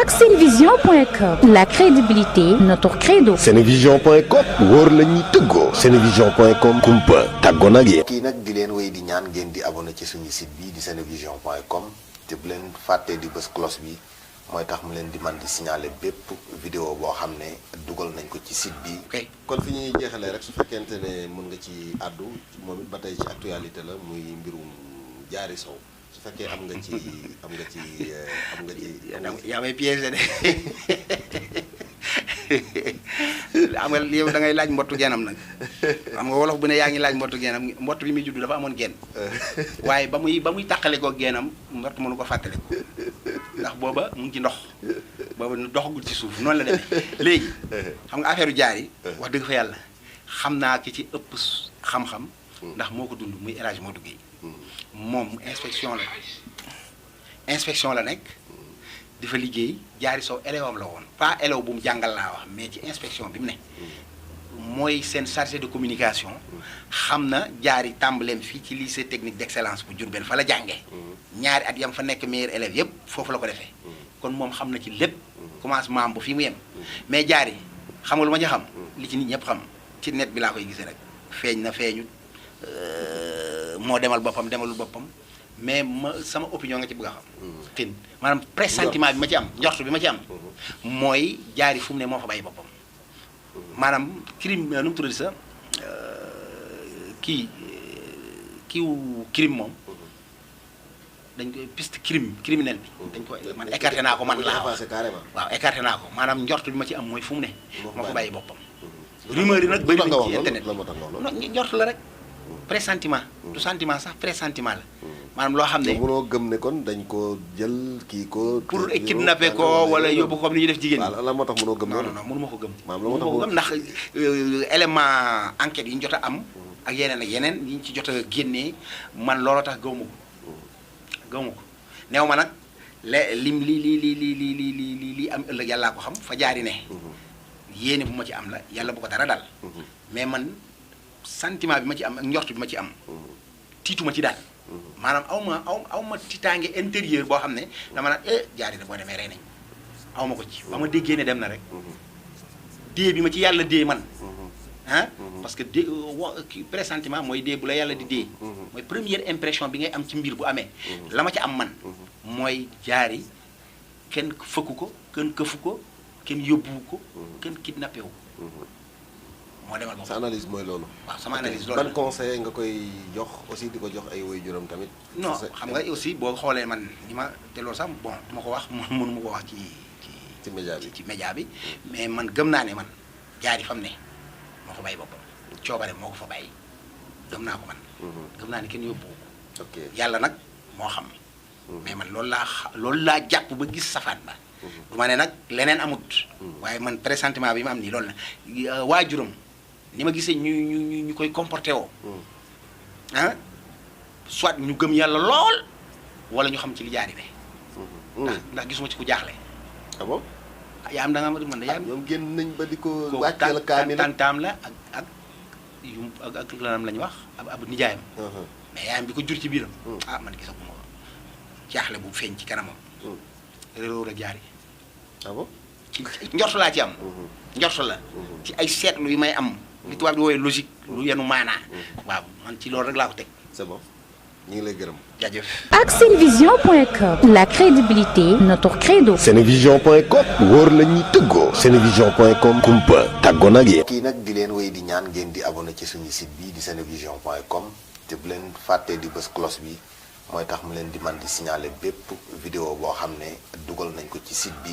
ak senevision.com, la crédibilité notre credo. senevision.com wóor la ñuy tëggoo. senevision.com kumpa tàggoo nag yéen. kii nag di leen wéy di ñaan ngeen di abonné ci suñu site bi di senevision.com te bu leen fàttee di bës cloche bi mooy tax mu leen di man di signaler bépp vidéo boo xam ne dugal nañ ko ci site bi. ok kon fi ñuy jeexalee rek su fekkente ne mën nga ci àddu moom it ba tey ci actualité la muy mbirum Diary Sow su fekkee am nga ci yaa may piégé de am nga yow da ngay laaj mbottu geenam nag xam nga wolof bu ne yaa ngi laaj mbottu geenam mbott bi muy judd dafa amoon geen waaye ba muy tàqale ko geenam mbott mënu ko fàttale ko ndax booba mu ngi ci ndox booba doxagul ci suuf noonu la demee léegi xam nga affaire Diary wax dëgg fa yàlla xam naa ki ci ëpp xam-xam ndax moo ko dund muy El Hadj Modou Guèye moom inspection la nekk di fa liggéey Diary Sow élève am la woon pas élève bu mu jàngal laa wax mais ci inspection bi mu ne mooy seen chargé de communication xam na Diary tàmbaleem fii ci lycée technique d'excellence bu Diourbel fa la jàngee ñaari at yam fa nekk meilleur élève yépp foofu la ko defee kon moom xam na ci lépp commencement bu fi mu yem mais Diary xam nga lu ma ci xam li ci nit ñëpp xam ci net bi laa koy gisee rek feeñ na feeñu moo demal boppam demalul boppam mais sama opinion nga ci bëgg a xam tin maanaam pressentiment bi ma ci am njort bi ma ci am mooy Diary fu mu ne moo fa bàyyi boppam maanaam crime nu mu tuddati sa crime moom dañ koy piste criminel bi dañ koy man écarté naa ko man laa wax waaw écarté naa ko maanaam njort bi ma ci am mooy fu mu ne moo fa bàyyi boppam rumeur yi nag bëri nañ ci internet non njort la rek pressentiment du sentiment sax pressentiment la maanaam loo xam ne mënoo gëm ne kon dañ ko jël kii ko pour kidnapper ko wala yóbbu ko comme ni ñuy def jigéen ñi la moo tax mënoo gëm non mënu ma ko gëm mënu ma ko gëm ndax élément enquête yi ñu jot a am ak yeneen ak yeneen yi ñu ci jot a génnee man looloo tax gëwuma ko neew ma nag li am ëllëg yàllaa ko xam fa Diary ne yéene bu ma ci am la yàlla bu ko dara dal mais man sentiment bi ma ci am ak njort bi ma ci am tiituma ci daal maanaam aw ma tiitaange intérieur boo xam ne dama naan Diary da boo demee rey nañ aw ma ko ci ba ma déggee ne dem na rek dee bi ma ci yàlla dee man parce que pressentiment mooy dee bu la yàlla di dee mooy première impression bi ngay am ci mbir bu amee la ma ci am man mooy Diary kenn fëkku ko kenn këfu ko kenn yóbbuwu ko kenn kidnappé wu moo demal boppam sa analyse mooy loolu. waaw sama analyse loolu ban conseil nga koy jox aussi di ko jox ay waajuram tamit. non xam nga aussi boo xoolee man ni ma te loolu sax bon du ma ko wax mënu ma ko wax ci média bi mais man gëm naa ne man Diary fam ne moo ko bàyyi boppam coobare moo ko fa bàyyi gëm naa ko man. gëm naa ne kenn yóbbu ko. ok yàlla nag moo xam. mais man loolu laa jàpp ba gis safaan ba. du ma ne nag leneen amut. waaye man pressentiment bi ma am nii loolu la waajuram. ni ma gisee ñu koy comporté woo soit ñu gëm yàlla lool wala ñu xam ci li Diary ne ndax gisuma ci ku jaaxle. ah bon yaa am da nga man de yaa am ñoom génn nañ ba di ko wàcceel kaamil tantaam la ak lanam la ñu wax ab nijaayam mais yaayam bi ko jur ci biiram man gisaguma ko jaaxle bu feeñ ci kanamam réeróo la Diary ah bon ci njortu laa ci am njortu la ci ay seetlu yu may am li tubaab di woowee logique lu yenu maanaa waaw man ci loolu rek laa ko teg c'est bon ñu ngi lay gërëm jaajëf ak senevision.com, la crédibilité notre credo. senevision.com wóor la ñuy tëggoo. senevision.com kumpa tàggoo nag yéen. kii nag di leen wéy di ñaan ngeen di abonné ci suñu site bi di senevision.com te bu leen fàttee di bës cloche bi mooy tax mu leen di man di signaler bépp vidéo boo xam ne dugal nañ ko ci site bi